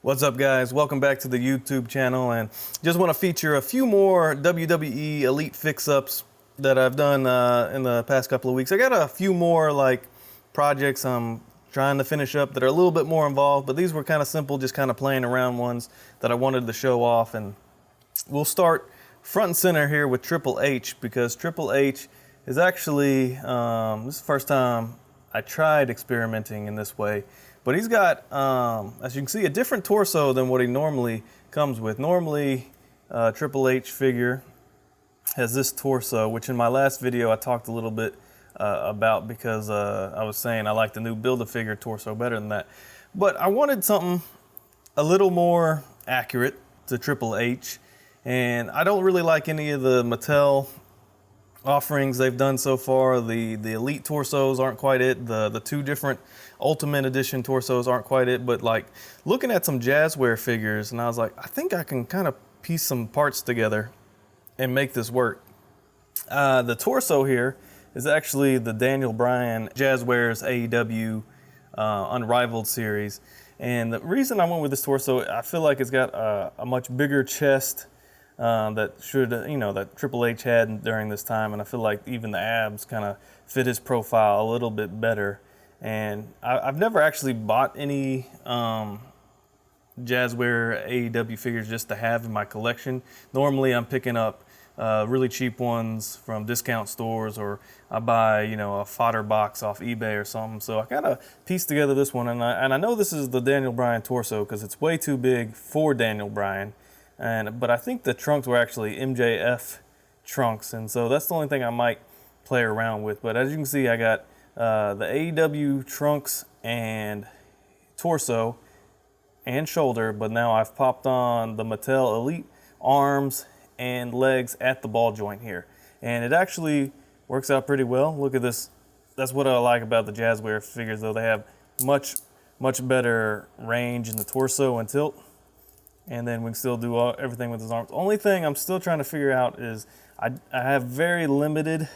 What's up, guys? Welcome back to the YouTube channel, and just want to feature a few more WWE Elite Fix-Ups that I've done in the past couple of weeks. I got a few more projects I'm trying to finish up that are a little bit more involved, but these were kind of simple, just kind of playing around ones that I wanted to show off. And we'll start front and center here with Triple H, because Triple H is actually, this is the first time I tried experimenting in this way. But he's got, as you can see, a different torso than what he normally comes with. Normally, Triple H figure has this torso, which in my last video I talked a little bit about, because I was saying I like the new Build-A-Figure torso better than that. But I wanted something a little more accurate to Triple H, and I don't really like any of the Mattel offerings they've done so far. The Elite torsos aren't quite it. The two different Ultimate Edition torsos aren't quite it. But like looking at some Jazwares figures, and I was like, I think I can kind of piece some parts together and make this work. The torso here is actually the Daniel Bryan Jazwares AEW Unrivaled series. And the reason I went with this torso, I feel like it's got a much bigger chest that Triple H had during this time, and I feel like even the abs kind of fit his profile a little bit better. And I've never actually bought any Jazwares AEW figures just to have in my collection. Normally I'm picking up really cheap ones from discount stores, or I buy a fodder box off eBay or something. So I kind of pieced together this one, and I know this is the Daniel Bryan torso because it's way too big for Daniel Bryan. But I think the trunks were actually MJF trunks, and so that's the only thing I might play around with. But as you can see, I got the AEW trunks and torso and shoulder, but now I've popped on the Mattel Elite arms and legs at the ball joint here. And it actually works out pretty well. Look at this. That's what I like about the Jazwares figures, though. They have much better range in the torso and tilt. And then we can still do everything with his arms. Only thing I'm still trying to figure out is I have very limited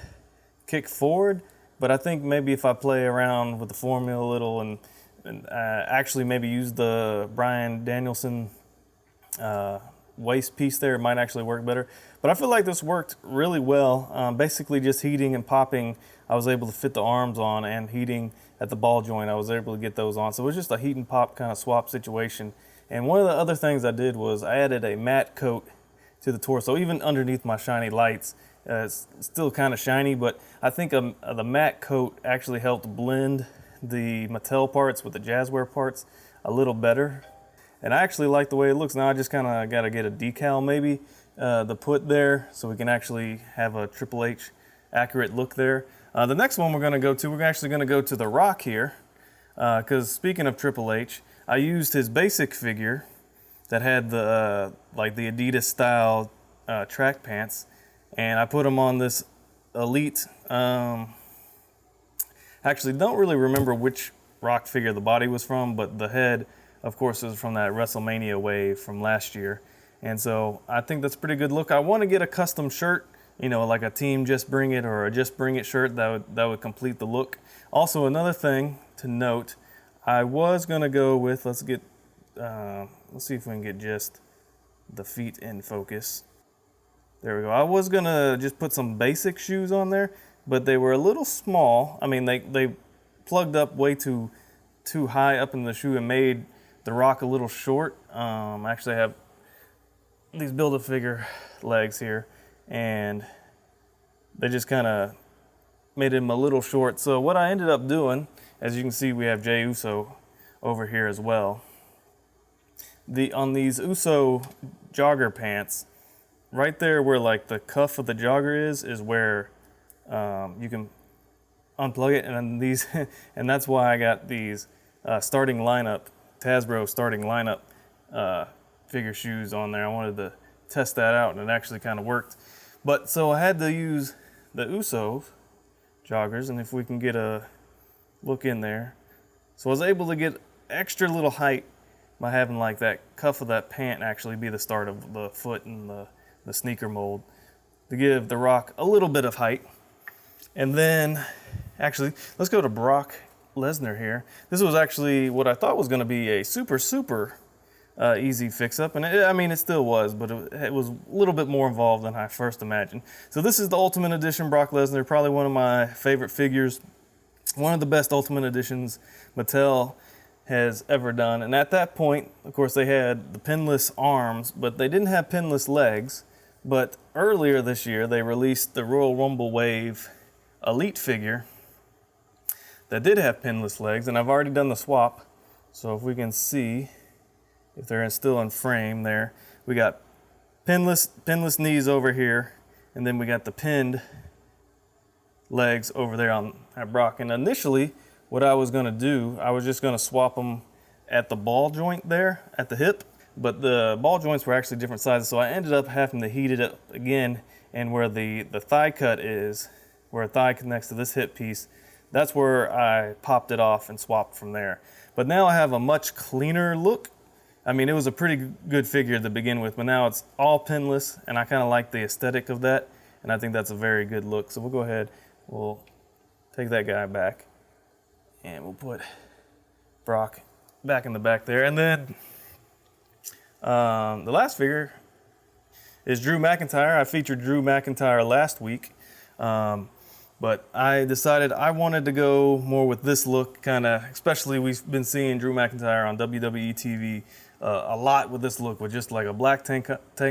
kick forward, but I think maybe if I play around with the formula a little and actually maybe use the Bryan Danielson waist piece there, it might actually work better. But I feel like this worked really well. Basically just heating and popping, I was able to fit the arms on, and heating at the ball joint, I was able to get those on. So it was just a heat and pop kind of swap situation. And one of the other things I did was I added a matte coat to the torso, even underneath my shiny lights. It's still kind of shiny, but I think the matte coat actually helped blend the Mattel parts with the Jazwares parts a little better. And I actually like the way it looks. Now I just kind of got to get a decal maybe to put there so we can actually have a Triple H accurate look there. The next one we're actually going to go to The Rock here, because speaking of Triple H, I used his basic figure that had the Adidas style track pants, and I put him on this Elite. Actually, don't really remember which Rock figure the body was from, but the head, of course, is from that WrestleMania wave from last year. And so I think that's a pretty good look. I want to get a custom shirt, like a Team Just Bring It or a Just Bring It shirt that would complete the look. Also, another thing to note, I was gonna go with, let's see if we can get just the feet in focus. There we go. I was gonna just put some basic shoes on there, but they were a little small. I mean, they plugged up way too high up in the shoe and made the Rock a little short. Actually, I have these Build-A-Figure legs here, and they just kind of made him a little short. So what I ended up doing, as you can see, we have Jey Uso over here as well. On these Uso jogger pants, right there where like the cuff of the jogger is where you can unplug it, and these, and that's why I got these starting lineup, Hasbro starting lineup figure shoes on there. I wanted to test that out, and it actually kind of worked. But so I had to use the Uso joggers, and if we can get a look in there. So I was able to get extra little height by having like that cuff of that pant actually be the start of the foot and the sneaker mold, to give The Rock a little bit of height. And then, actually, let's go to Brock Lesnar here. This was actually what I thought was going to be a super easy fix-up, and I mean, it still was, but it was a little bit more involved than I first imagined. So this is the Ultimate Edition Brock Lesnar, probably one of my favorite figures, one of the best Ultimate Editions Mattel has ever done. And at that point, of course, they had the pinless arms, but they didn't have pinless legs. But earlier this year, they released the Royal Rumble Wave Elite figure that did have pinless legs, and I've already done the swap. So if we can see, if they're still in frame there, we got pinless knees over here, and then we got the pinned legs over there at Brock. And initially, what I was gonna do, I was just gonna swap them at the ball joint there, at the hip, but the ball joints were actually different sizes, so I ended up having to heat it up again, and where the thigh cut is, where a thigh connects to this hip piece, that's where I popped it off and swapped from there. But now I have a much cleaner look. I mean, it was a pretty good figure to begin with, but now it's all pinless, and I kind of like the aesthetic of that, and I think that's a very good look. So we'll go ahead, we'll take that guy back, and we'll put Brock back in the back there. And then the last figure is Drew McIntyre. I featured Drew McIntyre last week, but I decided I wanted to go more with this look, kind of, especially we've been seeing Drew McIntyre on WWE TV a lot with this look, with just like a black tank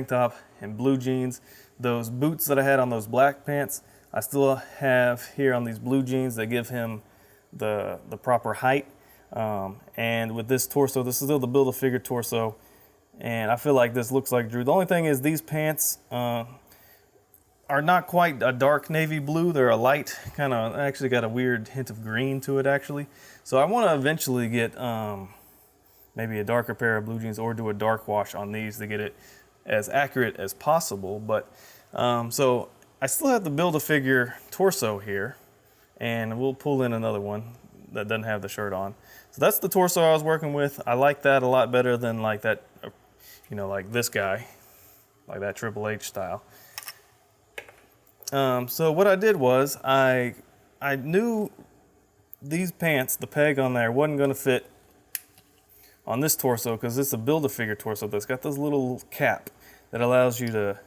top and blue jeans. Those boots that I had on those black pants, I still have here on these blue jeans that give him the proper height. And with this torso, this is still the Build-A-Figure torso, and I feel like this looks like Drew. The only thing is these pants are not quite a dark navy blue. They're a light, kind of, actually got a weird hint of green to it actually. So I want to eventually get maybe a darker pair of blue jeans or do a dark wash on these to get it as accurate as possible. But so I still have the Build-A-Figure torso here, and we'll pull in another one that doesn't have the shirt on. So that's the torso I was working with. I like that a lot better than like that, you know, like this guy, like that Triple H style. So what I did was I knew these pants, the peg on there, wasn't going to fit on this torso because it's a Build-A-Figure torso that's got this little cap that allows you to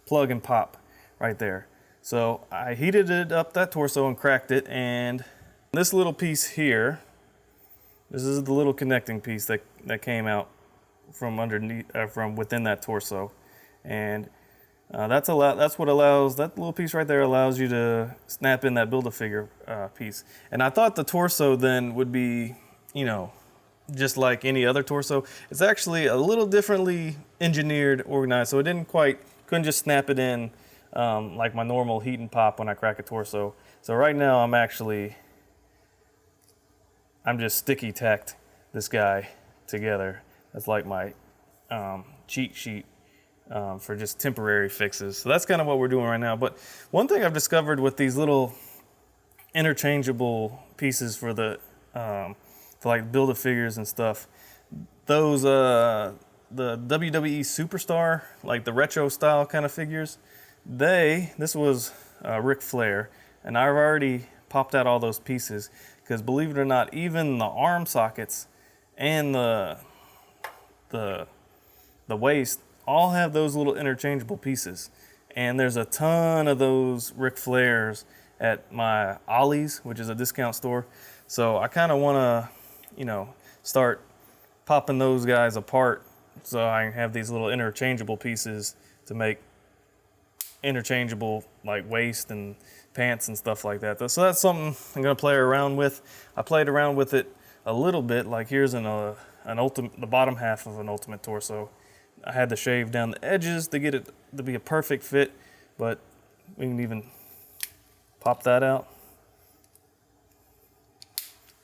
plug and pop right there. So I heated it up, that torso, and cracked it, and this little piece here, this is the little connecting piece that came out from underneath, from within that torso, and that's what allows, that little piece right there allows you to snap in that Build-A-Figure piece. And I thought the torso then would be, you know, just like any other torso. It's actually a little differently engineered, organized, so it couldn't just snap it in like my normal heat and pop when I crack a torso. So right now I'm just sticky tacked this guy together. That's like my cheat sheet for just temporary fixes. So that's kind of what we're doing right now. But one thing I've discovered with these little interchangeable pieces for the for like Build-A-Figures and stuff, those the WWE Superstar, like the retro style kind of figures, this was Ric Flair, and I've already popped out all those pieces because, believe it or not, even the arm sockets and the waist all have those little interchangeable pieces. And there's a ton of those Ric Flairs at my Ollie's, which is a discount store. So I kind of want to, you know, start popping those guys apart so I can have these little interchangeable pieces to make interchangeable like waist and pants and stuff like that. So that's something I'm gonna play around with. I played around with it a little bit. Like here's the bottom half of an Ultimate torso. I had to shave down the edges to get it to be a perfect fit, but we can even pop that out,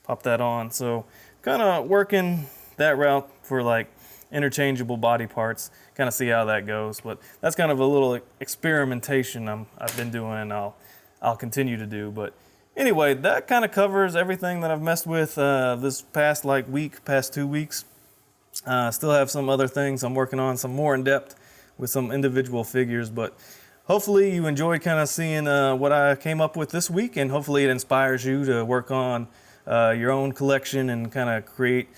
pop that on. So kind of working that route for like interchangeable body parts, kind of see how that goes. But that's kind of a little experimentation I've been doing, and I'll continue to do. But anyway, that kind of covers everything that I've messed with this past 2 weeks. Still have some other things I'm working on, some more in depth with some individual figures, but hopefully you enjoyed kind of seeing what I came up with this week, and hopefully it inspires you to work on your own collection and kind of create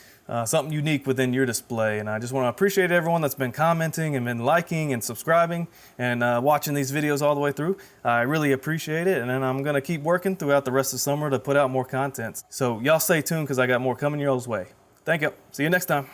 something unique within your display. And I just want to appreciate everyone that's been commenting and been liking and subscribing and watching these videos all the way through. I really appreciate it. And then I'm going to keep working throughout the rest of summer to put out more content. So y'all stay tuned because I got more coming your way. Thank you. See you next time.